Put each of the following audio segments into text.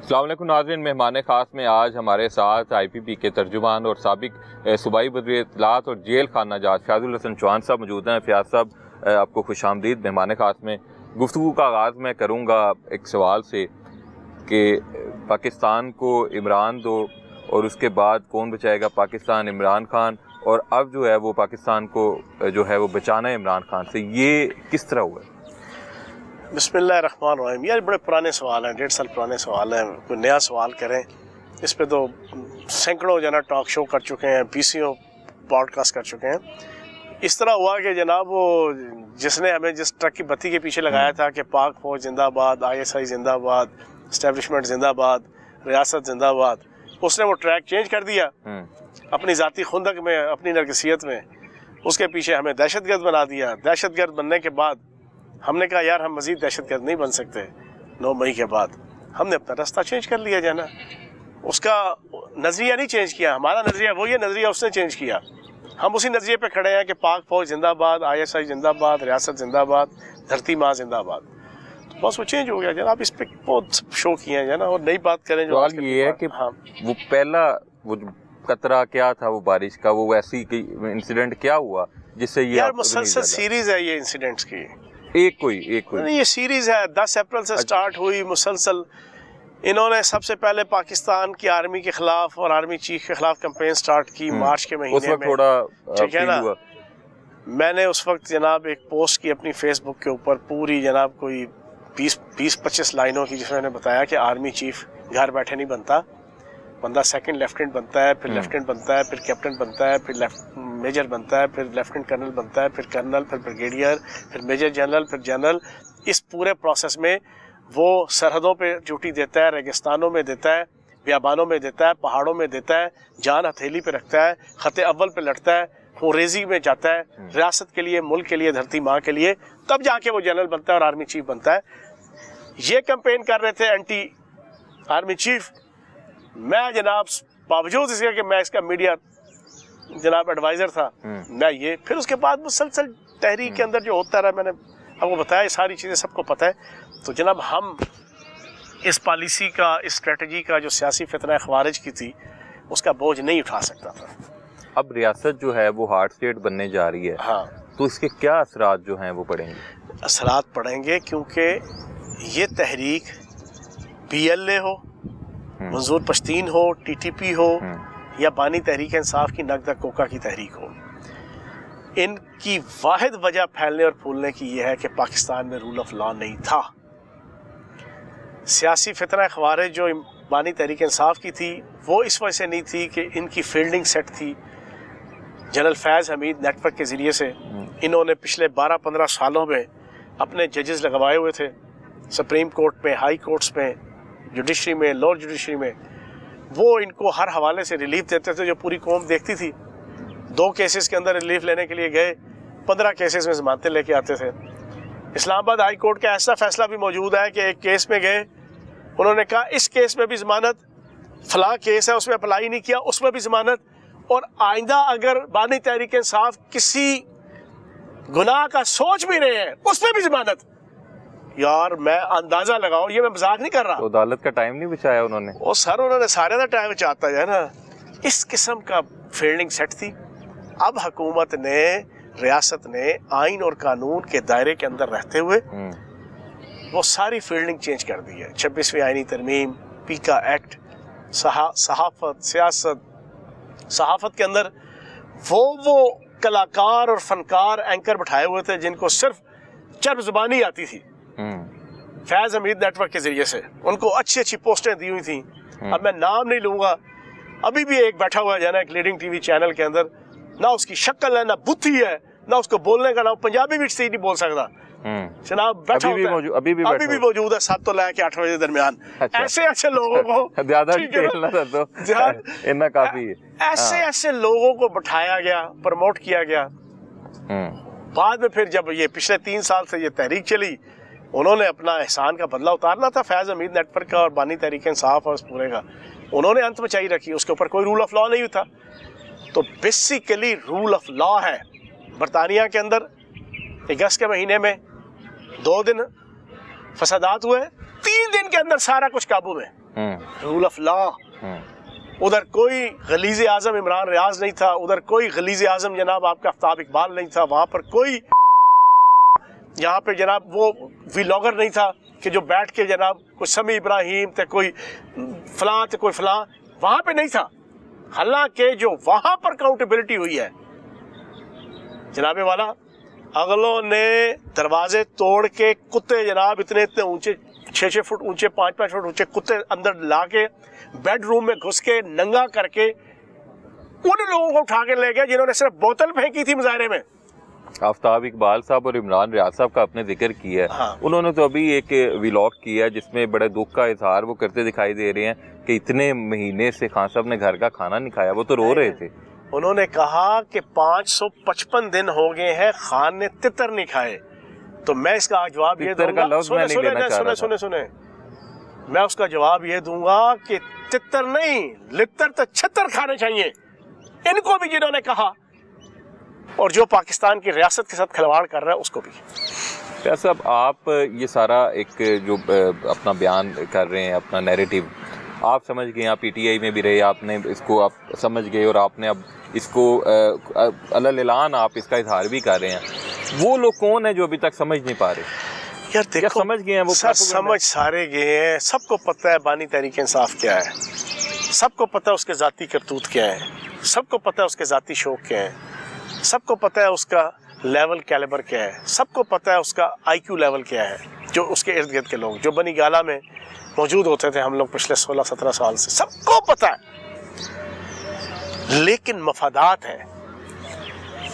السلام علیکم ناظرین، مہمان خاص میں آج ہمارے ساتھ آئی پی پی کے ترجمان اور سابق صوبائی وزیر اطلاعات اور جیل خانہ جات فیاض الحسن چوہان صاحب موجود ہیں۔ فیاض صاحب، آپ کو خوش آمدید مہمان خاص میں۔ گفتگو کا آغاز میں کروں گا ایک سوال سے کہ پاکستان کو عمران دو اور اس کے بعد کون بچائے گا پاکستان، عمران خان، اور اب جو ہے وہ پاکستان کو جو ہے وہ بچانا ہے عمران خان سے، یہ کس طرح ہوا ہے؟ بسم اللہ الرحمن الرحیم۔ یار بڑے پرانے سوال ہیں، 1.5 سال پرانے سوال ہیں، کوئی نیا سوال کریں اس پہ تو سینکڑوں ٹاک شو کر چکے ہیں، PCO پوڈ کاسٹ کر چکے ہیں۔ اس طرح ہوا کہ جناب وہ جس نے ہمیں جس ٹرک کی بتی کے پیچھے لگایا تھا کہ پاک فوج زندہ آباد، ISI زندہ آباد، اسٹیبلشمنٹ زندہ آباد، ریاست زندہ آباد، اس نے وہ ٹریک چینج کر دیا اپنی ذاتی خندق میں، اپنی نرگسیت میں، اس کے پیچھے ہمیں دہشت گرد بنا دیا۔ دہشت گرد بننے کے بعد ہم نے کہا یار ہم مزید دہشت گرد نہیں بن سکتے، 9 مئی کے بعد ہم نے اپنا راستہ چینج کر لیا جانا۔ اس کا نظریہ نہیں چینج کیا، ہمارا نظریہ وہی ہے، نظریہ اس نے چینج کیا۔ ہم اسی نظریے پہ کھڑے ہیں کہ پاک فوج زندہ آباد، ISI زندہ آباد، ریاست زندہ آباد، دھرتی ماں زندہ آباد۔ تو بس وہ چینج ہو گیا جناب، اس پہ بہت شو کیے ہیں جنا، اور نئی بات کریں جو سوال یہ ہے کہ وہ پہلا وہ قطرہ کیا تھا وہ بارش کا، وہ ایسی انسیڈنٹ کیا ہوا جس سے یہ یار مسلسل سیریز ہے یہ انسیڈنٹس کی، ایک کوئی یہ سیریز ہے، 10 اپریل سے سٹارٹ ہوئی مسلسل۔ انہوں نے سب سے پہلے پاکستان کی آرمی کے خلاف اور آرمی چیف کے خلاف کمپین سٹارٹ کی مارچ کے مہینے میں، ٹھیک ہے نا۔ میں نے اس وقت جناب ایک پوسٹ کی اپنی فیس بک کے اوپر، پوری جناب کوئی 20-25 لائنوں کی، جس میں نے بتایا کہ آرمی چیف گھر بیٹھے نہیں بنتا، بندہ سیکنڈ لیفٹیننٹ بنتا ہے، پھر لیفٹیننٹ بنتا ہے، پھر کیپٹن بنتا ہے، پھر میجر بنتا ہے، پھر لیفٹیننٹ کرنل بنتا ہے، پھر کرنل، پھر بریگیڈیئر، پھر میجر جنرل، پھر جنرل۔ اس پورے پروسیس میں وہ سرحدوں پہ ڈیوٹی دیتا ہے، ریگستانوں میں دیتا ہے، بیابانوں میں دیتا ہے، پہاڑوں میں دیتا ہے، جان ہتھیلی پہ رکھتا ہے، خط اول پہ لڑتا ہے، خون ریزی میں جاتا ہے، ریاست کے لیے، ملک کے لیے، دھرتی ماں کے لیے، تب جا کے وہ جنرل بنتا ہے اور آرمی چیف بنتا ہے۔ یہ کمپین کر رہے تھے اینٹی آرمی چیف۔ میں جناب باوجود اس کے کہ میں اس کا میڈیا جناب ایڈوائزر تھا، میں یہ پھر اس کے بعد مسلسل تحریک کے اندر جو ہوتا رہا، میں نے آپ کو بتایا یہ ساری چیزیں سب کو پتہ ہے۔ تو جناب ہم اس پالیسی کا، اس اسٹریٹجی کا جو سیاسی فتنہ خوارج کی تھی، اس کا بوجھ نہیں اٹھا سکتا تھا۔ اب ریاست جو ہے وہ ہارڈ اسٹیٹ بننے جا رہی ہے، ہاں، تو اس کے کیا اثرات جو ہیں وہ پڑیں گے؟ اثرات پڑیں گے کیونکہ یہ تحریک PLA ہو، منظور پشتین ہو، TTP ہو، یا بانی تحریک انصاف کی نگدہ کوکا کی تحریک ہو، ان کی واحد وجہ پھیلنے اور پھولنے کی یہ ہے کہ پاکستان میں رول آف لا نہیں تھا۔ سیاسی فتنہ خوارج جو بانی تحریک انصاف کی تھی، وہ اس وجہ سے نہیں تھی کہ ان کی فیلڈنگ سیٹ تھی جنرل فیض حمید نیٹ ورک کے ذریعے سے۔ انہوں نے پچھلے 12-15 سالوں میں اپنے ججز لگوائے ہوئے تھے، سپریم کورٹ میں، ہائی کورٹس میں، جوڈیشری میں، لوور جوڈیشری میں۔ وہ ان کو ہر حوالے سے ریلیف دیتے تھے جو پوری قوم دیکھتی تھی۔ 2 کیسز کے اندر ریلیف لینے کے لیے گئے، 15 کیسز میں ضمانتیں لے کے آتے تھے۔ اسلام آباد ہائی کورٹ کا ایسا فیصلہ بھی موجود ہے کہ ایک کیس میں گئے، انہوں نے کہا اس کیس میں بھی ضمانت، فلاں کیس ہے اس میں اپلائی نہیں کیا، اس میں بھی ضمانت، اور آئندہ اگر بانی تحریک انصاف کسی گناہ کا سوچ بھی رہے ہیں اس میں بھی ضمانت۔ یار میں اندازہ لگاؤ، یہ میں مذاق نہیں کر رہا، تو عدالت کا ٹائم نہیں بچایا انہوں نے؟ وہ سر انہوں نے سارے دا ٹائم چاہتا ہے نا۔ اس قسم کا فیلڈنگ سیٹ تھی۔ اب حکومت نے، ریاست نے آئین اور قانون کے دائرے کے اندر رہتے ہوئے وہ ساری فیلڈنگ چینج کر دی ہے۔ 26ویں آئینی ترمیم، پیکا ایکٹ، صحافت، سیاست، صحافت کے اندر وہ کلاکار اور فنکار اینکر بٹھائے ہوئے تھے جن کو صرف چرب زبانی آتی تھی فیض حمید نیٹ ورک کے ذریعے سے، ان کو اچھی اچھی پوسٹیں دی ہوئی تھیں۔ اب میں نام نہیں لوں گا، ابھی بھی ایک بیٹھا ہوا ہے نا ایک لیڈنگ TV چینل کے اندر، نہ اس کی شکل ہے، نہ بتھی ہے، نہ اس کو بولنے کا، نہ پنجابی بھی صحیح نہیں بول سکتا جناب، بیٹھا ہوتا ہے، ابھی بھی موجود ہے 7 تو لے کے 8 بجے درمیان۔ ایسے ایسے لوگوں کو ایسے لوگوں کو بٹھایا گیا، پروموٹ کیا گیا۔ بعد میں پھر جب یہ پچھلے 3 سال سے یہ تحریک چلی، انہوں نے اپنا احسان کا بدلہ اتارنا تھا فیض حمید نیٹ ورک کا اور بانی تحریک انصاف اور اس پورے کا، انہوں نے انت بچائی رکھی، اس کے اوپر کوئی رول آف لا نہیں تھا۔ تو بیسیکلی رول آف لا ہے۔ برطانیہ کے اندر اگست کے مہینے میں 2 دن فسادات ہوئے، 3 دن کے اندر سارا کچھ قابو میں۔ Rule of law. ادھر کوئی غلیظ اعظم عمران ریاض نہیں تھا, ادھر کوئی غلیظ اعظم جناب آپ کا آفتاب اقبال نہیں تھا, وہاں پر کوئی یہاں پہ جناب وہ ویلاگر نہیں تھا کہ جو بیٹھ کے جناب کوئی سمیع ابراہیم تھے, کوئی فلاں تھے, کوئی فلاں, وہاں پہ نہیں تھا. حالانکہ جو وہاں پر اکاؤنٹیبلٹی ہوئی ہے جناب والا, اگلوں نے دروازے توڑ کے کتے جناب اتنے اونچے 6 فٹ اونچے 5 فٹ اونچے کتے اندر لا کے بیڈ روم میں گھس کے ننگا کر کے ان لوگوں کو اٹھا کے لے گئے جنہوں نے صرف بوتل پھینکی تھی مظاہرے میں. آفتاب اقبال صاحب اور عمران ریاض صاحب کا اپنے ذکر کیا ہے, انہوں نے تو ابھی ایک ویلاگ کیا ہے جس میں بڑے دکھ کا اظہار وہ کرتے دکھائی دے رہے ہیں کہ اتنے مہینے سے خان صاحب نے گھر کا کھانا نہیں کھایا. وہ تو رو رہے تھے. انہوں نے کہا کہ 555 دن ہو گئے ہیں خان نے تتر نہیں کھائے. تو میں اس کا جواب یہ دوں گا, سنیں میں اس کا جواب یہ دوں گا کہ تتر نہیں, لتر تو 76 کھانے چاہیے ان کو بھی جنہوں نے کہا, اور جو پاکستان کی ریاست کے ساتھ کھلواڑ کر رہا ہے اس کو بھی. فیاض صاحب, آپ یہ سارا ایک جو اپنا بیان کر رہے ہیں, اپنا نیریٹو آپ سمجھ گئے, آپ پی ٹی آئی میں بھی رہے, آپ نے اس کو آپ سمجھ گئے اور آپ نے اب اس کو علل اعلان آپ اس کا اظہار بھی کر رہے ہیں. وہ لوگ کون ہیں جو ابھی تک سمجھ نہیں پا رہے؟ یار دیکھو, سمجھ گئے ہیں وہ, سمجھ سارے گئے ہیں. سب کو پتہ ہے بانی تحریک انصاف کیا ہے, سب کو پتہ ہے اس کے ذاتی کرتوت کیا ہے, سب کو پتہ ہے اس کے ذاتی شوق کیا ہے, سب کو پتہ ہے اس کا لیول کیلیبر کیا ہے, سب کو پتہ ہے اس کا آئی کیو لیول کیا ہے. جو اس کے ارد گرد کے لوگ جو بنی گالا میں موجود ہوتے تھے ہم لوگ پچھلے 16-17 سال سے, سب کو پتہ ہے. لیکن مفادات ہیں,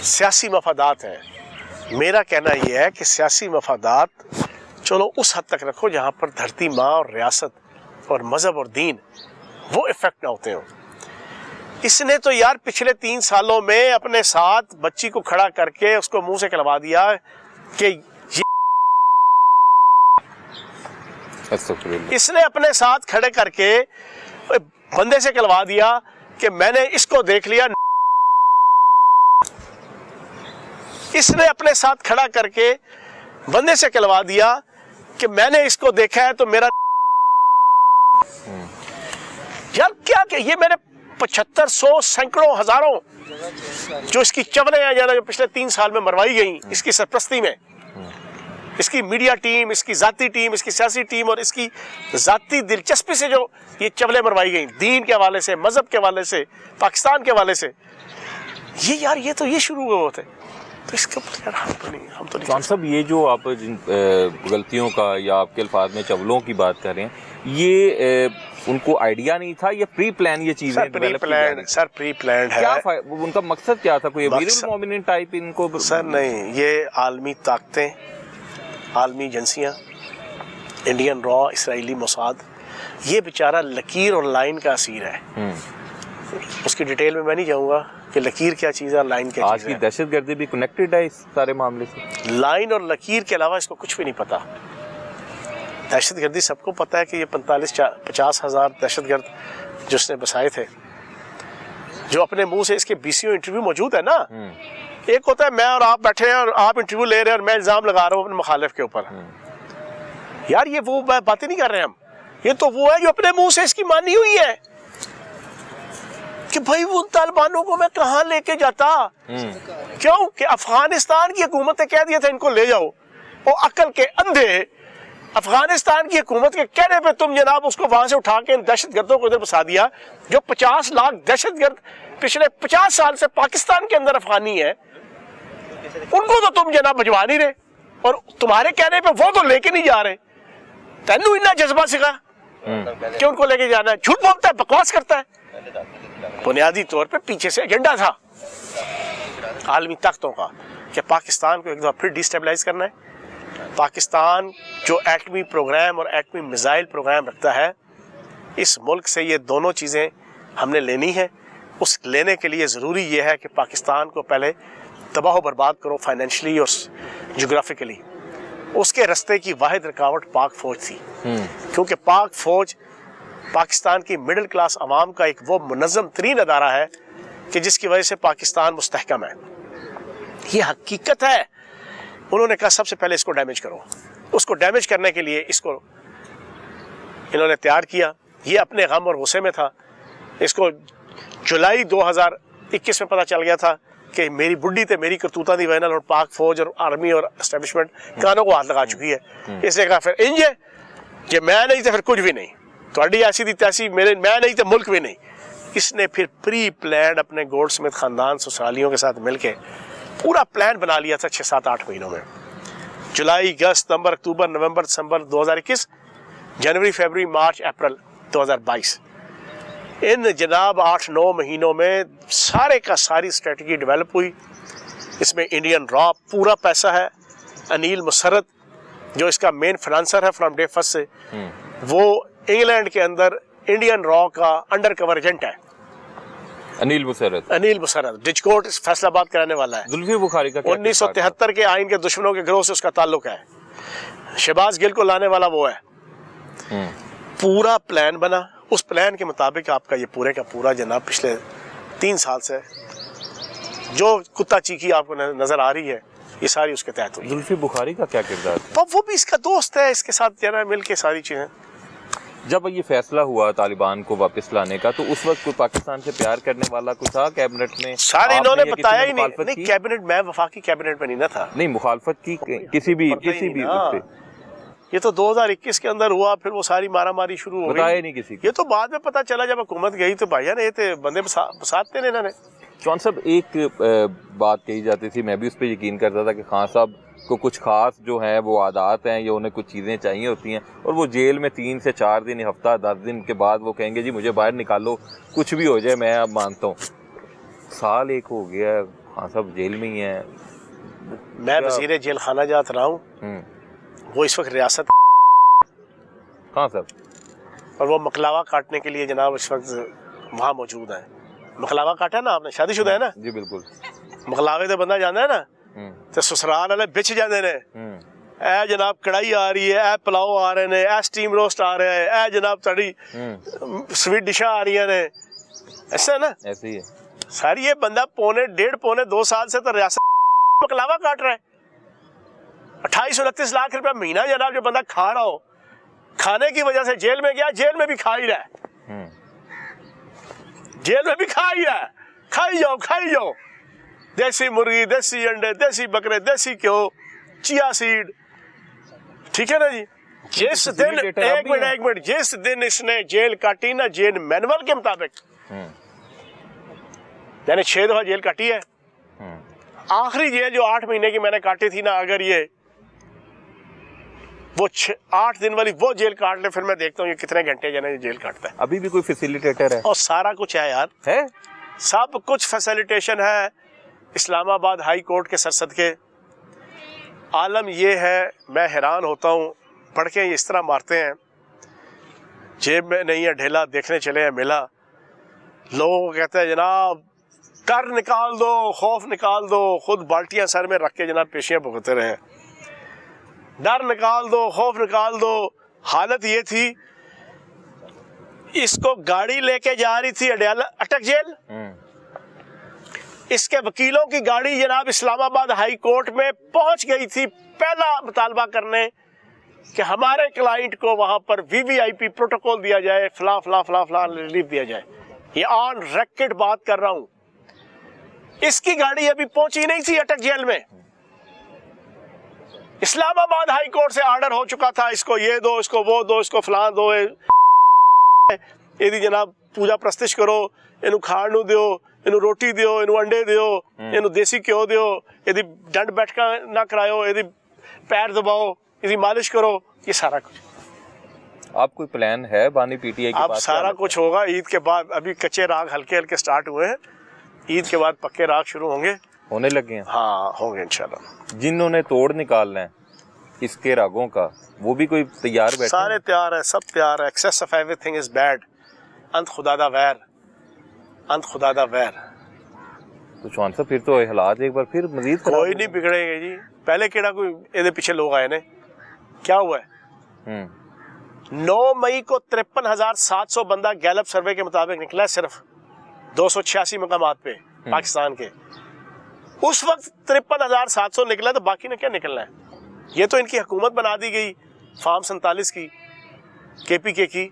سیاسی مفادات ہیں. میرا کہنا یہ ہے کہ سیاسی مفادات چلو اس حد تک رکھو جہاں پر دھرتی ماں اور ریاست اور مذہب اور دین وہ افیکٹ نہ ہوتے ہوں. اس نے تو یار پچھلے 3 سالوں میں اپنے ساتھ بچی کو کھڑا کر کے اس کو منہ سے کہلوا دیا کہ اس نے اپنے ساتھ کھڑے کر کے بندے سے کہلوا دیا کہ میں نے اس کو دیکھ لیا. اس نے اپنے ساتھ کھڑا کر کے بندے سے کہلوا دیا کہ میں نے اس کو دیکھا ہے تو میرا یار کیا کہ یہ میں نے 7500 سینکڑوں ہزاروں جو اس کی چولیں ہیں جو پچھلے 3 سال میں مروائی گئیں اس کی سرپرستی میں, اس کی میڈیا ٹیم, اس کی ذاتی ٹیم, اس کی سیاسی ٹیم اور اس کی ذاتی دلچسپی سے جو یہ چولیں مروائی گئیں دین کے حوالے سے, مذہب کے حوالے سے, پاکستان کے حوالے سے, یہ یار یہ تو یہ شروع ہوئے ہوتے. تو اس کے اوپر یار ہم تو خان صاحب یہ جو آپ جن غلطیوں کا یا آپ کے الفاظ میں چولوں کی بات کر رہے ہیں, یہ ان کو آئیڈیا نہیں تھا, یہ پری پلان یہ چیزیں سر پری پلانڈ ہے. کیا ان کا مقصد کیا تھا, کوئی امیر المومنین ٹائپ ان کو؟ سر نہیں, یہ عالمی طاقتیں, عالمی ایجنسیاں, انڈین را, اسرائیلی موساد, یہ بیچارہ لکیر اور لائن کا اسیر ہے. اس کی ڈیٹیل میں میں نہیں جاؤں گا کہ لکیر کیا چیز ہے اور لائن کیا چیز ہے. آج کی دہشت گردی بھی کنیکٹڈ ہے اس سارے معاملے سے. لائن اور لکیر کے علاوہ اس کو کچھ بھی نہیں پتا. دہشت گردی سب کو پتا ہے کہ یہ 45-50 ہزار دہشت گرد جو اس نے بسائے تھے, جو اپنے منہ سے اس کے BCO انٹرویو موجود ہے نا. ایک ہوتا ہے میں اور آپ بیٹھے ہیں اور آپ انٹرویو لے رہے ہیں اور میں الزام لگا رہا ہوں اپنے مخالف کے اوپر. یار یہ وہ باتیں نہیں کر رہے ہم, یہ تو وہ ہے جو اپنے منہ سے اس کی مانی ہوئی ہے کہ بھائی وہ طالبانوں کو میں کہاں لے کے جاتا. کیوں کہ افغانستان کی حکومت نے کہہ دیا تھا ان کو لے جاؤ, وہ عقل کے اندھے افغانستان کی حکومت کے کہنے پہ تم جناب اس کو وہاں سے اٹھا کے ان دہشت گردوں کو ادھر بسا دیا. جو 50 لاکھ دہشت گرد پچھلے 50 سال سے پاکستان کے اندر افغانی ہے, ان کو تو تم جناب بھجوا نہیں رہے, اور تمہارے کہنے پہ وہ تو لے کے نہیں جا رہے. تینو اتنا جذبہ سکھا کہ ان کو لے کے جانا ہے. جھوٹ بولتا ہے, بکواس کرتا ہے. بنیادی طور پہ پیچھے سے ایجنڈا تھا عالمی طاقتوں کا کہ پاکستان کو ایک دفعہ پھر ڈی اسٹیبلائز کرنا ہے. پاکستان جو ایٹمی پروگرام اور ایٹمی میزائل پروگرام رکھتا ہے, اس ملک سے یہ دونوں چیزیں ہم نے لینی ہے. اس لینے کے لیے ضروری یہ ہے کہ پاکستان کو پہلے تباہ و برباد کرو فائنینشلی اور جغرافیکلی. اس کے رستے کی واحد رکاوٹ پاک فوج تھی, کیونکہ پاک فوج پاکستان کی مڈل کلاس عوام کا ایک وہ منظم ترین ادارہ ہے کہ جس کی وجہ سے پاکستان مستحکم ہے. یہ حقیقت ہے. انہوں نے کہا سب سے پہلے اس کو ڈیمیج کرو. اس کو ڈیمیج کرنے کے لیے اس کو انہوں نے تیار کیا. یہ اپنے غم اور غصے میں تھا. اس کو جولائی 2021 میں پتہ چل گیا تھا کہ میری بڈھی تے میری کرتوتاں دی وجہ اور پاک فوج اور آرمی اور اسٹیبلشمنٹ کانوں کو ہاتھ لگا چکی ہے. اس نے کہا پھر انج ہے کہ میں نہیں تو پھر کچھ بھی نہیں, تھوڑی ایسی دی تیسی, میں نہیں تو ملک بھی نہیں. اس نے پھر پری پلانڈ اپنے گولڈ سمتھ خاندان سسرالیوں کے ساتھ مل کے پورا پلان بنا لیا تھا 6-7-8 مہینوں میں. جولائی, اگست, ستمبر, اکتوبر, نومبر, دسمبر 2021, جنوری, فیبروری, مارچ, اپریل 2022. ان جناب 8-9 مہینوں میں سارے کا ساری اسٹریٹجی ڈیولپ ہوئی. اس میں انڈین را پورا پیسہ ہے. انیل مسرت جو اس کا مین فنانسر ہے فرام ڈے فرسٹ سے, وہ انگلینڈ کے اندر انڈین را کا انڈر کور ایجنٹ ہے. انیل مسرت ڈچکوٹ فیصلہ آباد کرانے والا ہے. زلفی بخاری کا 1973 کے آئین کے دشمنوں کے گروہ سے اس کا تعلق ہے. شہباز گل کو لانے والا وہ ہے. پورا پلان بنا. اس پلان کے مطابق آپ کا یہ پورے کا پورا جناب پچھلے 3 سال سے جو کتا چیخی آپ کو نظر آ رہی ہے یہ ساری اس کے تحت ہوئی. زلفی بخاری کا کیا کردار تھا؟ وہ بھی اس کا دوست ہے, اس کے ساتھ جناب مل کے ساری چیزیں. جب یہ فیصلہ ہوا طالبان کو واپس لانے کا تو اس وقت کوئی پاکستان سے پیار کرنے والا کوئی تھا کیبنٹ میں؟ سارے انہوں نے بتایا ہی نہیں. کیبنٹ میں وفاقی کیبنٹ میں نہیں نہ تھا. نہیں, مخالفت کی کسی بھی یہ تو 2021 کے اندر ہوا, پھر وہ ساری مارا ماری شروع ہو گئی. بتایا نہیں کسی کو. یہ تو بعد میں پتا چلا جب حکومت گئی تو بھائی نے یہ بندے بساتے نے انہوں نے. چون صاحب ایک بات کہی جاتی تھی, میں بھی اس پہ یقین کرتا تھا کہ خان صاحب کو کچھ خاص جو ہیں وہ عادات ہیں یا انہیں کچھ چیزیں چاہیے ہوتی ہیں اور وہ جیل میں 3 سے 4 دن, ہفتہ 10 دن کے بعد وہ کہیں گے جی مجھے باہر نکالو, کچھ بھی ہو جائے میں اب مانتا ہوں. سال 1 ہو گیا خان صاحب جیل میں ہی ہیں. میں وزیر جیل خانہ جات رہا ہوں, وہ اس وقت ریاست خان صاحب, اور وہ مکلاوا کاٹنے کے لیے جناب اس وقت وہاں موجود ہیں. مکلاوا کاٹا نا آپ نے, شادی شدہ ہے نا؟ جی بالکل. مکلاوے تے بندہ جانا ہے نا تے سسرال والے بچ جاندے نے. اے جناب کڑائی آ رہی ہے, اے پلاؤ آ رہے ہیں, اے سٹیم روسٹ آ رہے ہیں, اے جناب تڑی سویٹ ڈشاں آ رہی ہیں. ایسا ہے نا, ایسے ہی ہے ساری. یہ بندہ 1.5-2 سال سے تو ریاست مکلاوا کاٹ رہا ہے. 28-29 لاکھ روپے مہینہ جناب جو بندہ کھا رہا ہو, کھانے کی وجہ سے جیل میں گیا, جیل میں بھی کھا ہی رہا ہے. جیل میں بھی کھا ہی رہا ہے. کھائی جاؤ دیسی مرغی, دیسی انڈے, دیسی بکرے, دیسی گیہوں, چیا سیڈ. ٹھیک ہے نا جی. جس دن ایک منٹ جس دن اس نے جیل کاٹی نا جیل مینول کے مطابق, یعنی 6 دفعہ جیل کاٹی ہے. آخری جیل جو 8 مہینے کی میں نے کاٹی تھی نا, اگر یہ وہ 8 دن والی وہ جیل کاٹ لے, پھر میں دیکھتا ہوں یہ کتنے گھنٹے جانے جیل کاٹتا ہے. ابھی بھی کوئی فیسیلیٹیٹر ہے؟ اور سارا کچھ ہے یار, ہے سب کچھ فیسیلیٹیشن ہے. اسلام آباد ہائی کورٹ کے سرصدقے عالم یہ ہے, میں حیران ہوتا ہوں پڑھ کے. اس طرح مارتے ہیں, جیب میں نہیں ہے ڈھیلا, دیکھنے چلے ہیں میلا. لوگوں کو کہتے ہیں جناب ڈر نکال دو, خوف نکال دو, خود بالٹیاں سر میں رکھ کے جناب پیشیاں بھگتتے رہے. ڈر نکال دو, خوف نکال دو. حالت یہ تھی, اس کو گاڑی لے کے جا رہی تھی اٹک جیل. اس کے وکیلوں کی گاڑی جناب اسلام آباد ہائی کورٹ میں پہنچ گئی تھی پہلا مطالبہ کرنے کہ ہمارے کلائنٹ کو وہاں پر VVIP پروٹوکول دیا جائے, فلاں فلاں فلاں فلاں ریلیف دیا جائے. یہ آن ریکارڈ بات کر رہا ہوں. اس کی گاڑی ابھی پہنچی نہیں تھی اٹک جیل میں. اسلام آباد ہائی کورٹ سے آرڈر ہو چکا تھا, اس کو یہ دو, اس کو وہ دو, اس کو فلاں دو, یہ جناب پوجا پرستش کرو, اینو کھاڑ دیو, اینو روٹی دیو, اینو انڈے دیو, اینو دیسی گھیو دیو, یہ ڈنڈ بیٹھکا نہ کرایو, یہ پیر دباؤ, یہ مالش کرو. یہ سارا کچھ. آپ کوئی پلان ہے بانی PTI کے اب سارا کچھ ہوگا عید کے بعد. ابھی کچے راگ ہلکے ہلکے سٹارٹ ہوئے ہیں, عید کے بعد پکے راگ شروع ہوں گے, ہونے لگے ہیں. ہاں ہوں گے انشاءاللہ. جنہوں نے توڑ نکالنا ہے اس کے راگوں کا, وہ بھی کوئی تیار بیٹھے؟ سارے تیار ہیں, سب تیار ہے. Access of every thing is bad, انت خدا دا ویر, انت خدا دا ویر. تو چون صاحب پھر تو حالات ایک بار پھر مزید کوئی نہیں بگڑے گے جی. پہلے کیڑا کوئی یہ پیچھے لوگ آئے نے, کیا ہوا ہے؟ 9 مئی کو 53,700 بندہ گیلپ سروے کے مطابق نکلا ہے, صرف 286 مقامات پہ پاکستان کے. اس وقت 53,700 نکلا, تو باقی نے کیا نکلنا ہے؟ یہ تو ان کی حکومت بنا دی گئی فارم 47 کی, KPK کی.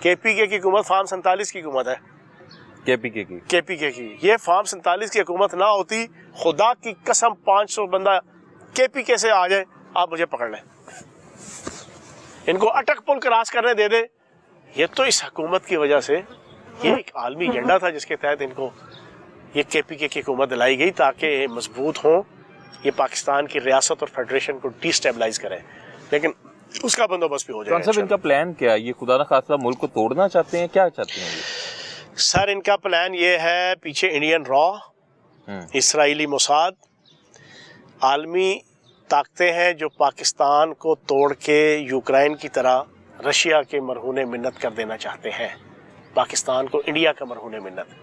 KPK کی حکومت فارم 47 کی حکومت ہے. KPK کی یہ فارم 47 کی حکومت نہ ہوتی, خدا کی قسم 500 بندہ KPK سے آ جائے, آپ مجھے پکڑ لیں, ان کو اٹک پل کراس کرنے دے دے. یہ تو اس حکومت کی وجہ سے, یہ ایک عالمی ایجنڈا تھا جس کے تحت ان کو یہ KPK کی حکومت دلائی گئی تاکہ مضبوط ہوں, یہ پاکستان کی ریاست اور فیڈریشن کو ڈی اسٹیبلائز کریں, لیکن اس کا بندوبست بھی ہو جائے گا. ان کا پلان کیا ہے؟ یہ خدا نخواستہ ملک کو توڑنا چاہتے ہیں, کیا چاہتے ہیں یہ؟ سر ان کا پلان یہ ہے, پیچھے انڈین را, اسرائیلی موساد, عالمی طاقتیں ہیں جو پاکستان کو توڑ کے یوکرائن کی طرح رشیا کے مرہون منت کر دینا چاہتے ہیں, پاکستان کو انڈیا کا مرہون منت.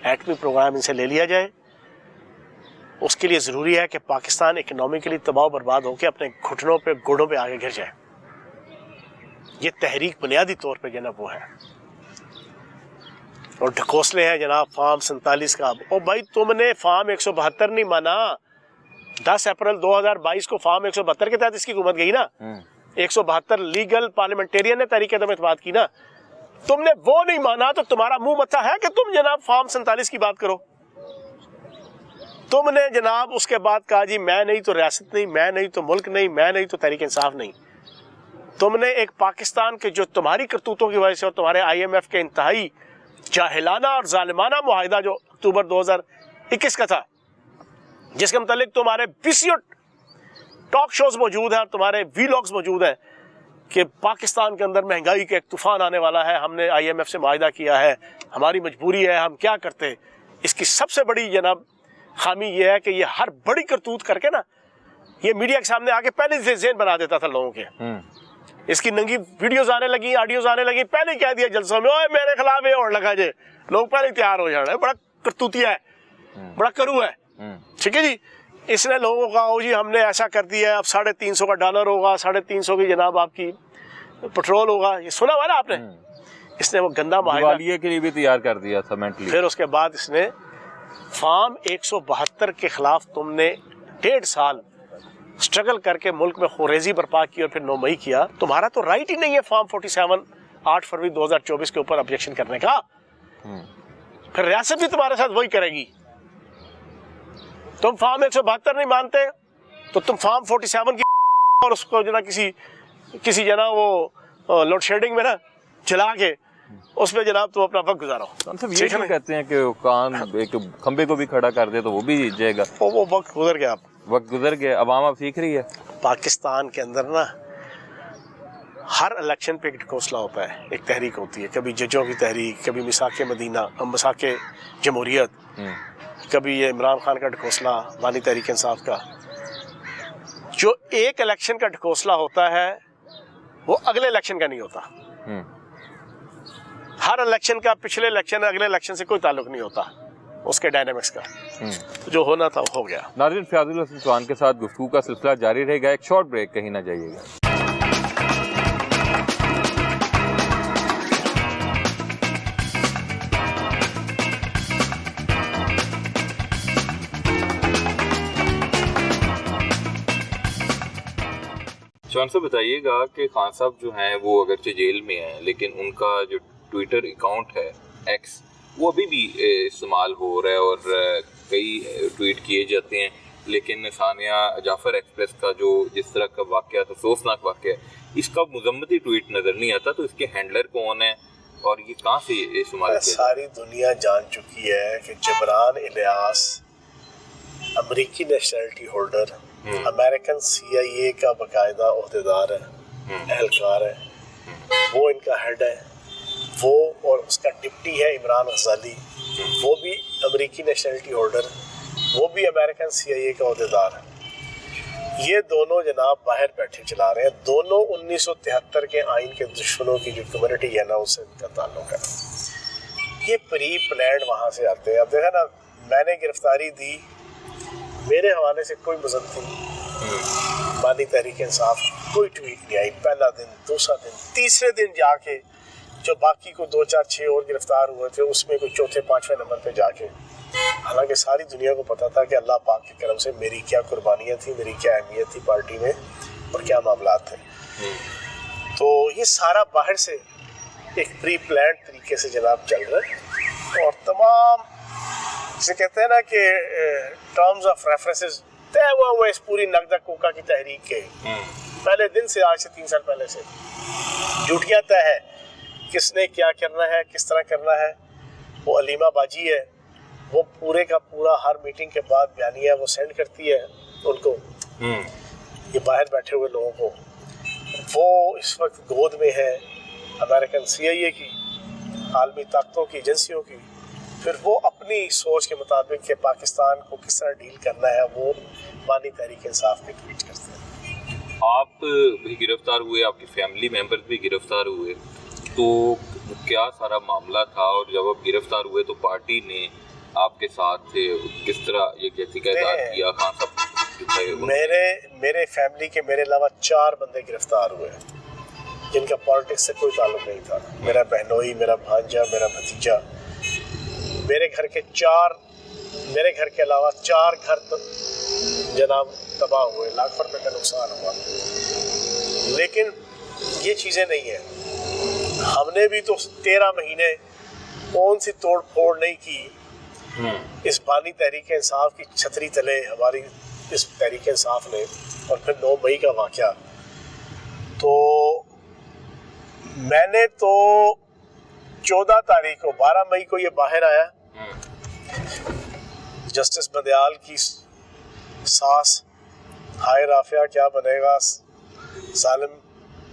ایٹمی پروگرام ان سے لے لیا جائے, اس کے لیے ضروری ہے کہ پاکستان اکنامکلی تباہ و برباد ہو کے اپنے گھٹنوں پہ گوڑوں پہ آگے گر جائے. یہ تحریک بنیادی طور پہ جناب وہ ہے, اور ڈھکوسلے ہیں جناب فارم 47 کا. او بھائی تم نے فارم 172 نہیں مانا, 10 اپریل 2022 کو فارم 172 کے تحت اس کی حکومت گئی نا, 172 لیگل پارلیمنٹیرین نے تحریک عدم اعتماد کی نا, تم نے وہ نہیں مانا تو تمہارا منہ متھا ہے کہ تم جناب فارم 47 کی بات کرو. تم نے جناب اس کے بعد کہا جی میں نہیں تو ریاست نہیں, میں نہیں تو ملک نہیں, میں نہیں تو تحریک انصاف نہیں. تم نے ایک پاکستان کے جو تمہاری کرتوتوں کی وجہ سے اور تمہارے IMF کے انتہائی جاہلانہ اور ظالمانہ معاہدہ جو اکتوبر 2021 کا تھا, جس کے متعلق تمہارے 20 ٹاک شوز موجود ہیں اور تمہارے ویلاگز موجود ہیں کہ پاکستان کے اندر مہنگائی کا ایک طوفان آنے والا ہے, ہم نے IMF سے معاہدہ کیا ہے, ہماری مجبوری ہے, ہم کیا کرتے. اس کی سب سے بڑی جناب خامی یہ ہے کہ یہ ہر بڑی کرتوت کر کے نا یہ میڈیا کے سامنے آ کے پہلے ذہن بنا دیتا تھا لوگوں کے. اس کی ننگی ویڈیوز آنے لگی, آڈیوز آنے لگی, پہلے ہی کہہ دیا جلسوں میں اوے میرے خلاف یہ اور لگا جے, لوگ پہلے ہی تیار ہو جانا ہے. بڑا کرتوتیا ہے, بڑا کرو ہے, ٹھیک ہے جی. اس نے لوگوں کو کہا جی ہم نے ایسا کر دیا ہے, اب $350 کا ڈالر ہوگا, 350 کی جناب آپ کی پٹرول ہوگا. یہ سنا ہوا نا آپ نے, اس نے وہ گندا معاہدہ کے لیے بھی تیار کر دیا تھا مینٹلی. پھر اس کے بعد اس نے فارم 172 کے خلاف تم نے 1.5 سال سٹرگل کر کے ملک میں خوریزی برپا کی اور پھر 9 مئی کیا. تمہارا تو رائٹ ہی نہیں ہے فارم 47 8 فروری 2024 کے اوپر آبجیکشن کرنے کا. پھر ریاست بھی تمہارے ساتھ وہی کرے گی. تم فارم 172 نہیں مانتے تو تم فارم 47 کی اور اس کو جنا کسی جنا وہ لوڈ شیڈنگ میں نا چلا کے اس میں جناب تم اپنا وقت گزارو. یہ کہتے ہیں کہ کان ایک کھمبے کو بھی کھڑا کر دے تو وہ بھی جائے گا. وہ وقت گزر گیا, وقت گزر گیا, عوام اب سیکھ رہی ہے. پاکستان کے اندر نا ہر الیکشن پہ ایک ڈھکوسلا ہوتا ہے, ایک تحریک ہوتی ہے. کبھی ججوں کی تحریک, کبھی مساک مدینہ, مساک جمہوریت, کبھی یہ عمران خان کا ڈھکوسلا, بانی تحریک انصاف کا. جو ایک الیکشن کا ڈھکوسلا ہوتا ہے وہ اگلے الیکشن کا نہیں ہوتا. ہر الیکشن کا پچھلے الیکشن اگلے الیکشن سے کوئی تعلق نہیں ہوتا, اس کے ڈائنامکس کا. جو ہونا تھا ہو گیا. ناظرین, فیاض الحسن چوہان کے ساتھ گفتگو کا سلسلہ جاری رہے گا. ایک شارٹ بریک, کہیں نہ جائیے گا. چوہان صاحب بتائیے گا کہ خان صاحب جو ہیں وہ اگرچہ جیل میں ہیں لیکن ان کا جو ٹویٹر اکاؤنٹ ہے ایکس وہ ابھی بھی استعمال ہو رہا ہے اور کئی ٹویٹ کیے جاتے ہیں. لیکن ثانیہ جعفر ایکسپریس کا جو جس طرح کا واقعہ تھا, افسوسناک واقعہ, اس کا مذمتی ٹویٹ نظر نہیں آتا. تو اس کے ہینڈلر کون ہے اور یہ کہاں سے استعمال کیا؟ ساری دنیا جان چکی ہے کہ جبران الیاس امریکی نیشنلٹی ہولڈر, امریکن CIA کا باقاعدہ عہدیدار ہے, اہلکار ہے, وہ ان کا ہیڈ ہے. وہ اور اس کا ڈپٹی ہے عمران غزالی, وہ بھی امریکی نیشنلٹی ہولڈر, وہ بھی امریکن CIA کا عہدیدار ہے. یہ دونوں جناب باہر بیٹھے چلا رہے ہیں. دونوں 1973 کے آئین کے دشمنوں کی جو کمیونٹی ہے نا اس سے ان کا تعلق ہے. یہ پری پلانڈ وہاں سے آتے ہیں. اب دیکھا نا, میں نے گرفتاری دی, میرے حوالے سے کوئی مذمت نہیں, بانی تحریک انصاف کوئی ٹویٹ نہیں آئی. پہلا دن, دوسرا دن, تیسرے دن جا کے جو باقی کو 2 4 6 اور گرفتار ہوئے تھے اس میں کوئی چوتھے 5ویں نمبر پہ جا کے, حالانکہ ساری دنیا کو پتا تھا کہ اللہ پاک کے کرم سے میری کیا قربانیاں تھیں, میری کیا اہمیت تھی پارٹی میں اور کیا معاملات تھے. تو یہ سارا باہر سے ایک پری پلانڈ طریقے سے جناب چل رہا ہے، اور تمام جسے کہتے ہیں نا کہ ٹرمز آف ریفرنسز طے ہوا ہوا اس پوری نقدہ کوکا کی تحریک کے پہلے دن سے، آج سے 3 سال پہلے سے ڈیوٹیاں طے ہے، کس نے کیا کرنا ہے، کس طرح کرنا ہے۔ وہ علیمہ باجی ہے، وہ پورے کا پورا ہر میٹنگ کے بعد بیانیہ وہ سینڈ کرتی ہے ان کو، یہ باہر بیٹھے ہوئے لوگوں کو۔ وہ اس وقت گود میں ہے امریکن CIA کی، عالمی طاقتوں کی ایجنسیوں کی، پھر وہ اپنی سوچ کے مطابق کہ پاکستان کو کس طرح ڈیل کرنا ہے وہ بانی تحریک انصاف کے ٹویٹ کرتے ہیں۔ آپ بھی گرفتار ہوئے، آپ کی فیملی ممبرز بھی گرفتار ہوئے، تو کیا سارا معاملہ تھا؟ اور جب آپ گرفتار ہوئے تو پارٹی نے آپ کے ساتھ کس طرح یہ کیسی قیادت کیا؟ خان صاحب میرے فیملی کے میرے علاوہ 4 بندے گرفتار ہوئے جن کا پالیٹکس سے کوئی تعلق نہیں تھا، میرا بہنوئی، میرا بھانجا، میرا بھتیجا۔ میرے گھر کے علاوہ 4 گھر جناب تباہ ہوئے، لاکھ روپے کا نقصان ہوا۔ لیکن یہ چیزیں نہیں ہیں، ہم نے بھی تو 13 مہینے کون سی توڑ پھوڑ نہیں کی اس بانی تحریک انصاف کی چھتری تلے، ہماری اس تحریک انصاف نے۔ اور پھر 9 مئی کا واقعہ، تو میں نے تو 14 تاریخ کو 12 مئی کو یہ باہر آیا، جسٹس بندیال کی ساس، ہائے رافعہ کیا بنے گا، ظالم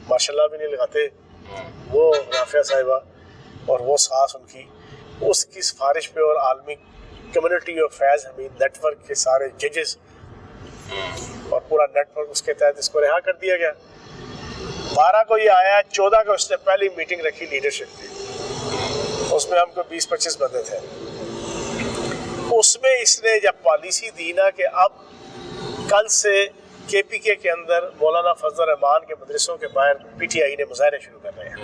ماشاءاللہ بھی نہیں لگاتے وہ رافعہ صاحبہ، اور وہ ساس ان کی، اس کی سفارش پہ اور عالمی کمیونٹی اور فیض حمید نیٹ ورک کے سارے ججز اور پورا نیٹ ورک اس کے تحت اس کو رہا کر دیا گیا۔ 12 کو یہ آیا، 14 کو اس نے پہلی میٹنگ رکھی لیڈرشپ کی، اس میں ہم کو 20-25 بندے تھے۔ اس میں اس نے جب پالیسی دی نا کہ اب کل سے KPK کے اندر مولانا فضل الرحمان کے مدرسوں کے باہر PTI نے مظاہرے شروع کر رہے ہیں،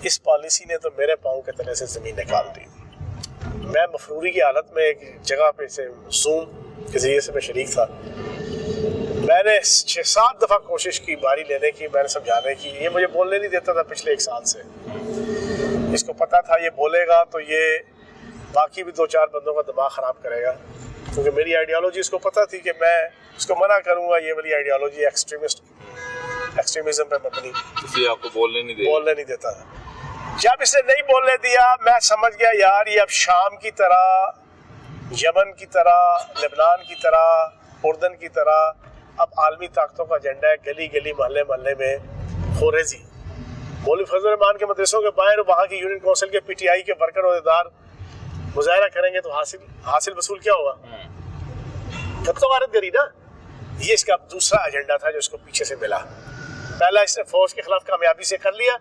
اس پالیسی نے تو میرے پاؤں کے تلے سے زمین نکال دی۔ میں مفروری کی حالت میں ایک جگہ پہ سے زوم کے ذریعے سے میں شریک تھا، میں نے 6-7 دفعہ کوشش کی باری لینے کی، میں نے سمجھانے کی، یہ مجھے بولنے نہیں دیتا تھا پچھلے 1 سال سے۔ اس کو پتا تھا یہ بولے گا تو یہ باقی بھی 2-4 بندوں کا دماغ خراب کرے گا، کیونکہ میری آئیڈیالوجی اس کو پتا تھی کہ میں اس کو منع کروں گا، یہ والی آئیڈیالوجی ایکسٹریمزم پہ مبنی، اس لیے آپ کو بولنے نہیں دیتا تھا۔ جب اس نے نہیں بولنے دیا، میں سمجھ گیا یار یہ اب شام کی طرح، یمن کی طرح، لبنان کی طرح، اردن کی طرح اب عالمی طاقتوں کا ایجنڈا ہے، گلی گلی محلے محلے میں خوریزی۔ مولوی فضل الرحمان کے مدرسوں کے باہر وہاں کی یونین کونسل کے PTI کے ورکر عہدیدار مظاہرہ کریں گے تو حاصل وصول کیا ہوگا؟ تب تو غارت گری نا۔ یہ اس کا دوسرا ایجنڈا تھا جو اس کو پیچھے سے ملا۔ پہلا اس نے فوج کے خلاف کامیابی سے کر لیا،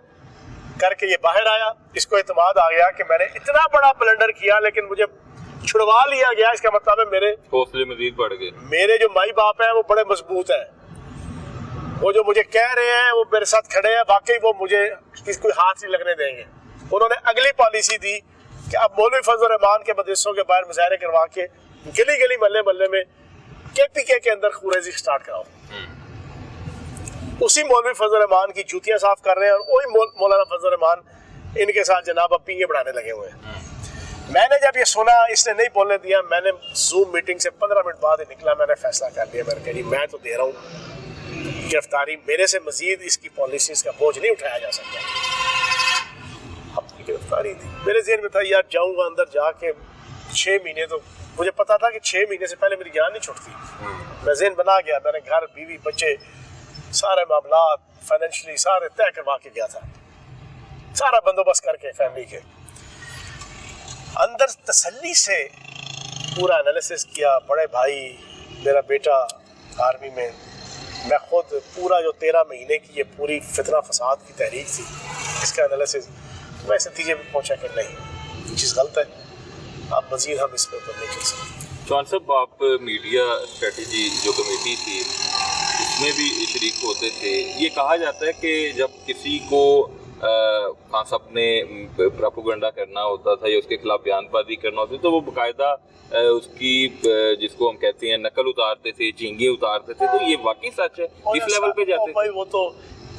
کر کے یہ باہر آیا، اس کو اعتماد آ گیا کہ میں نے اتنا بڑا بلنڈر کیا لیکن مجھے چھڑوا لیا گیا، اس کا مطلب ہے میرے حوصلے مزید بڑھ گئے، میرے جو مائی باپ ہیں وہ بڑے مضبوط ہیں، وہ جو مجھے کہہ رہے ہیں وہ میرے ساتھ کھڑے ہیں، واقعی وہ مجھے کوئی ہاتھ نہیں لگنے دیں گے۔ انہوں نے اگلی پالیسی دی کہ اب مولوی فضل الرحمان کے مدرسوں کے باہر مظاہرے کروا کے گلی گلی محلے محلے میں KPK کے اندر خوریزی سٹارٹ کراؤ۔ اسی مولوی فضل الرحمان کی جوتیاں صاف کر رہے ہیں، اور وہی مولانا فضل الرحمان ان کے ساتھ جناب اب پینگے بڑھانے لگے ہوئے ہیں۔ میں نے جب یہ سنا اس نے نہیں بولنے دیا، میں نے زوم میٹنگ سے 15 منٹ بعد ہی نکلا، میں نے فیصلہ کر لیا، میں نے کہا جی میں تو دے رہا ہوں گرفتاری، میرے سے مزید اس کی پالیسیز کا بوجھ نہیں اٹھایا جا سکتا۔ اپنی گرفتاری تھی، میرے ذہن میں تھا یار جاؤں گا اندر جا کے 6 مہینے، تو مجھے پتا تھا کہ 6 مہینے سے پہلے میری جان نہیں چھوٹتی۔ میں ذہن بنا گیا، میں نے گھر، بیوی، بچے، سارے معاملات فائنینشلی سارے طے کروا کے گیا تھا، سارا بندوبست کر کے فیملی کے اندر تسلی سے پورا انالیسس کیا۔ بڑے بھائی، میرا بیٹا آرمی میں، میں خود پورا جو 13 مہینے کی یہ پوری فتنہ فساد کی تحریک تھی، اس کا انالیسس، میں اس نتیجے میں پہنچا کہ نہیں یہ چیز غلط ہے، اب مزید ہم اس پہ اوپر نہیں چل سکتے۔ چوہان صاحب، آپ میڈیا اسٹریٹجی جو کمیٹی تھی اس میں بھی شریک ہوتے تھے، یہ کہا جاتا ہے کہ جب کسی کو خان صاحب نے پروپیگنڈا کرنا ہوتا تھا یا اس کے خلاف بیان بازی کرنا ہوتی تو وہ باقاعدہ اس کی جس کو ہم کہتے ہیں نقل اتارتے تھے، چینگے اتارتے تھے، تو یہ واقعی سچ ہے؟ اس لیول پہ جاتے تھے؟ وہ تو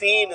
3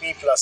P+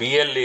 BLA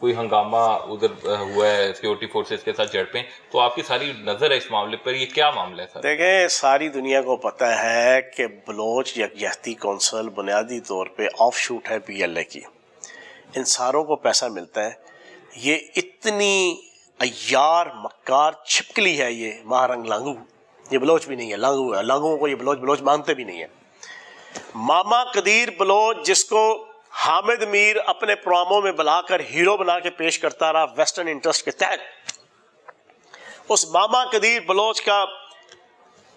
کوئی ہنگامہ ادھر ہوا ہے سیکورٹی فورسز کے ساتھ جھڑپیں, تو آپ کی ساری نظر ہے اس معاملے پر, یہ کیا معاملہ ہے سر؟ دیکھیں ساری دنیا کو پتہ ہے کہ بلوچ یکجہتی کونسل بنیادی طور پہ آف شوٹ ہے پی ایل اے کی, ان ساروں کو پیسہ ملتا ہے. یہ اتنی عیار مکار چھپکلی ہے یہ مہارنگ لانگو, یہ بلوچ بھی نہیں ہے, لانگو ہے. لانگوؤں کو یہ بلوچ مانتے بھی نہیں ہیں. ماما قدیر بلوچ جس کو حامد میر اپنے پرومو میں بلا کر ہیرو بنا کے پیش کرتا رہا ویسٹرن انٹرسٹ کے تحت, اس ماما قدیر بلوچ کا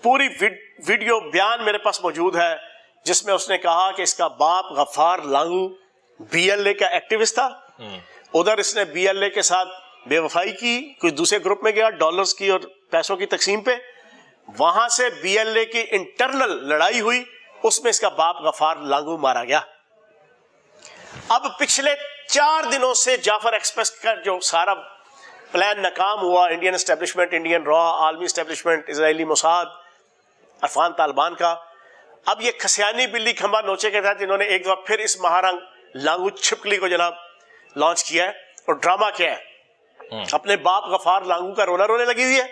پوری ویڈیو بیان میرے پاس موجود ہے جس میں اس نے کہا کہ اس کا باپ غفار لانگو بی ایل اے کا ایکٹیوسٹ تھا. ادھر اس نے بی ایل اے کے ساتھ بے وفائی کی, کوئی دوسرے گروپ میں گیا ڈالرز کی اور پیسوں کی تقسیم پہ, وہاں سے بی ایل اے کی انٹرنل لڑائی ہوئی, اس میں اس کا باپ غفار لانگو مارا گیا. اب پچھلے 4 دنوں سے جعفر ایکسپریس کا جو سارا پلان ناکام ہوا, انڈین اسٹیبلشمنٹ, انڈین را, عالمی اسٹیبلشمنٹ, اسرائیلی موساد, افغان طالبان کا, اب یہ کھسیانی بلی کھمبا نوچے کے تحت انہوں نے ایک دفعہ پھر اس مہارنگ لانگو چھپکلی کو جناب لانچ کیا ہے اور ڈرامہ کیا ہے. اپنے باپ غفار لانگو کا رونا رونے لگی ہوئی ہے,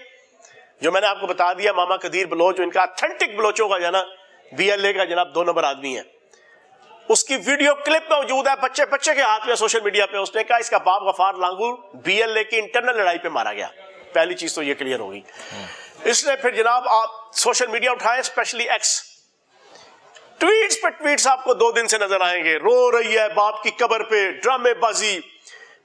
جو میں نے آپ کو بتا دیا ماما قدیر بلوچ جو ان کا اتھینٹک بلوچوں کا جو نا بی ایل اے کا جناب 2 نمبر آدمی ہے, اس کی ویڈیو کلپ موجود ہے بچے کے ہاتھ میں سوشل میڈیا پہ. اس نے کہا اس کا باپ غفار لانگو بی ایل اے کی انٹرنل لڑائی پہ مارا گیا. پہلی چیز تو یہ کلیئر ہوگی. اس نے پھر جناب آپ سوشل میڈیا اٹھائے, اسپیشلی ایکس, ٹویٹس پہ ٹویٹس آپ کو 2 دن سے نظر آئیں گے. رو رہی ہے باپ کی قبر پہ, ڈرامے بازی,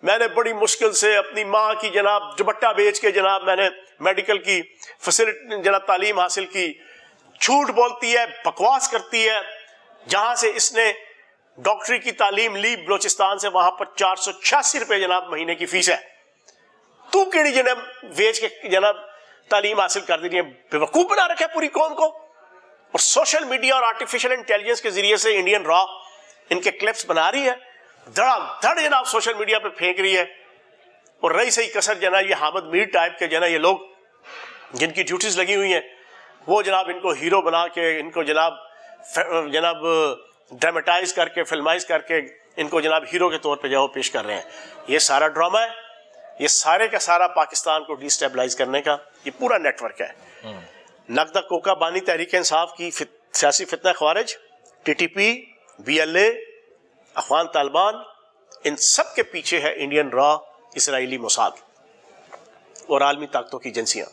میں نے بڑی مشکل سے اپنی ماں کی جناب دوپٹہ بیچ کے جناب میں نے میڈیکل کی فیسلٹی جناب تعلیم حاصل کی. جھوٹ بولتی ہے, بکواس کرتی ہے. جہاں سے اس نے ڈاکٹری کی تعلیم لی بلوچستان سے, وہاں پر 486 روپے جناب مہینے کی فیس ہے. تو کیڑی جناب بیچ کے جناب تعلیم حاصل کر دی ہے, بیوقوف بنا رکھا ہے پوری قوم کو. اور سوشل میڈیا اور آرٹیفیشل انٹیلیجنس کے ذریعے سے انڈین را ان کے کلپس بنا رہی ہے, دھڑا دھڑ جناب سوشل میڈیا پہ پھینک رہی ہے. اور رہی صحیح کسر جناب یہ حامد میر ٹائپ کے جناب یہ لوگ جن کی ڈیوٹیز لگی ہوئی ہیں, وہ جناب ان کو ہیرو بنا کے, ان کو جناب ڈرامٹائز کر کے, فلمائز کر کے ان کو جناب ہیرو کے طور پہ جو پیش کر رہے ہیں. یہ سارا ڈرامہ ہے, یہ سارے کا سارا پاکستان کو ڈی اسٹیبلائز کرنے کا یہ پورا نیٹ ورک ہے. نقدہ کوکا بانی تحریک انصاف کی سیاسی فتنہ خوارج, T T P, B L A, Afghan Taliban, ان سب کے پیچھے ہے انڈین را, اسرائیلی موساد اور عالمی طاقتوں کی ایجنسیاں.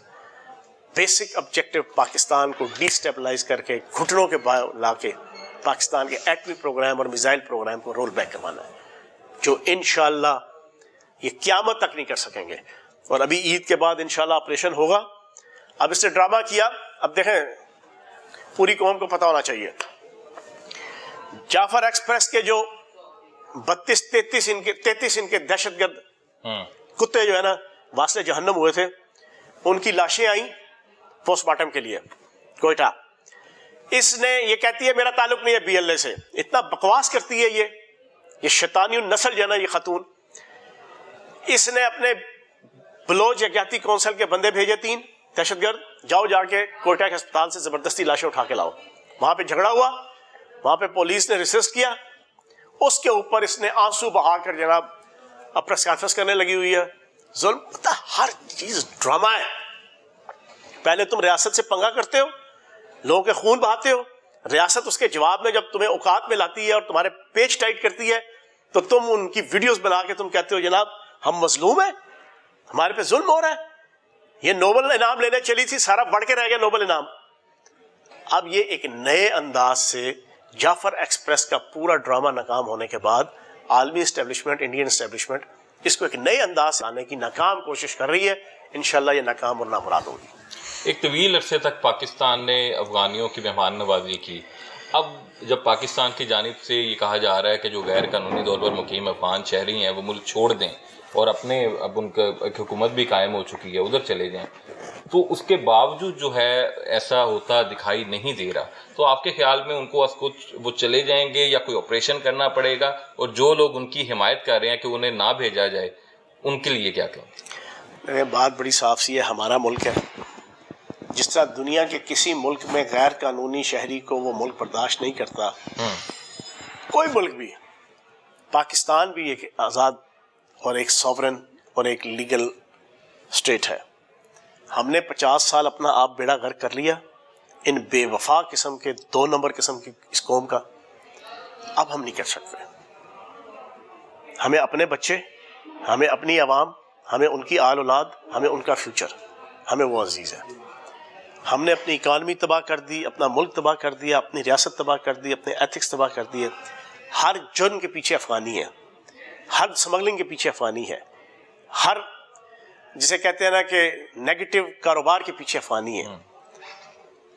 بیسک آبجیکٹو پاکستان کو ڈی اسٹیبلائز کر کے گھٹنوں کے لا کے پاکستان کے ایٹمی پروگرام اور میزائل پروگرام کو رول بیک کروانا ہے, جو انشاءاللہ یہ قیامت تک نہیں کر سکیں گے. اور ابھی عید کے بعد انشاءاللہ آپریشن ہوگا. اب اس نے ڈرامہ کیا, اب دیکھیں پوری قوم کو پتہ ہونا چاہیے, جعفر ایکسپریس کے جو 33 ان کے دہشت گرد کتے جو ہے نا واسطے جہنم ہوئے تھے, ان کی لاشیں آئیں پوسٹ مارٹم کے لیے کوئٹہ. اس نے یہ کہتی ہے میرا تعلق نہیں ہے بی ایل اے سے, اتنا بکواس کرتی ہے یہ شیطانی النسل جو ہے نا یہ خاتون. اس نے اپنے بلوچ یکجہتی کونسل کے بندے بھیجے 3 دہشت گرد, جاؤ جا کے کوئٹہ کے اسپتال سے زبردستی لاشیں اٹھا کے لاؤ. وہاں پہ جھگڑا ہوا, وہاں پہ پولیس نے ریسسٹ کیا, اس کے اوپر اس نے آنسو بہا کر جناب اپریس کانفرنس کرنے لگی ہوئی ہے. ظلم, ہر چیز ڈرامہ ہے. پہلے تم ریاست سے پنگا کرتے ہو, لوگوں کے خون بہاتے ہو, ریاست اس کے جواب میں جب تمہیں اوقات میں لاتی ہے اور تمہارے پیج ٹائٹ کرتی ہے تو تم ان کی ویڈیوز بنا کے تم کہتے ہو جناب ہم مظلوم ہیں, ہمارے پہ ظلم ہو رہا ہے. یہ نوبل انعام لینے چلی تھی, سارا بڑھ کے رہ گیا نوبل انعام. اب یہ ایک نئے انداز سے جعفر ایکسپریس کا پورا ڈرامہ ناکام ہونے کے بعد عالمی اسٹیبلشمنٹ, انڈین اسٹیبلشمنٹ اس کو ایک نئے انداز سے آنے کی ناکام کوشش کر رہی ہے. انشاءاللہ یہ ناکام اور نامراد ہوگی. ایک طویل عرصے تک پاکستان نے افغانیوں کی مہمان نوازی کی. اب جب پاکستان کی جانب سے یہ کہا جا رہا ہے کہ جو غیر قانونی طور پر مقیم افغان شہری ہیں وہ ملک چھوڑ دیں اور اپنے اب ان کا حکومت بھی قائم ہو چکی ہے ادھر چلے جائیں, تو اس کے باوجود جو ہے ایسا ہوتا دکھائی نہیں دے رہا. تو آپ کے خیال میں ان کو وہ چلے جائیں گے یا کوئی آپریشن کرنا پڑے گا, اور جو لوگ ان کی حمایت کر رہے ہیں کہ انہیں نہ بھیجا جائے ان کے لیے کیا کہیں؟ بات بڑی صاف سی ہے, ہمارا ملک ہے. جس طرح دنیا کے کسی ملک میں غیر قانونی شہری کو وہ ملک برداشت نہیں کرتا, کوئی ملک بھی, پاکستان بھی ایک آزاد اور ایک سوورن اور ایک لیگل اسٹیٹ ہے. ہم نے 50 سال اپنا آپ بیڑا غرق کر لیا ان بے وفا قسم کے 2 نمبر قسم کی اس قوم کا. اب ہم نہیں کر سکتے. ہمیں اپنے بچے، ہمیں اپنی عوام، ہمیں ان کی آل اولاد، ہمیں ان کا فیوچر، ہمیں وہ عزیز ہے. ہم نے اپنی اکانومی تباہ کر دی، اپنا ملک تباہ کر دیا، اپنی ریاست تباہ کر دی، اپنے ایتھکس تباہ کر دیے. ہر جرم کے پیچھے افغانی ہے، ہر اسمگلنگ کے پیچھے افغانی ہے، ہر جسے کہتے ہیں نا کہ نیگیٹو کاروبار کے پیچھے افغانی ہے،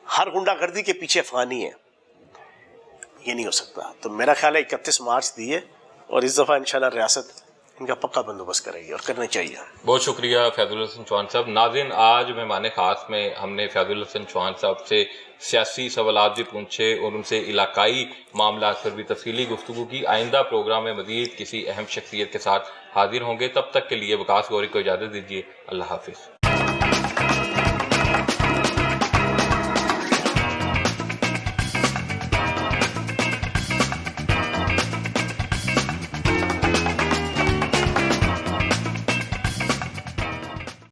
ہر غنڈہ گردی کے پیچھے افغانی ہے. یہ نہیں ہو سکتا. تو میرا خیال ہے 31 مارچ دی ہے اور اس دفعہ انشاءاللہ ریاست ان کا پکا بندوبست کرے گی اور کرنا چاہیے. بہت شکریہ فیض الحسن چوہان صاحب. ناظرین، آج مہمان خاص میں ہم نے فیض الحسن چوہان صاحب سے سیاسی سوالات بھی پوچھے اور ان سے علاقائی معاملات پر بھی تفصیلی گفتگو کی. آئندہ پروگرام میں مزید کسی اہم شخصیت کے ساتھ حاضر ہوں گے. تب تک کے لیے وقاص غوری کو اجازت دیجیے. اللہ حافظ.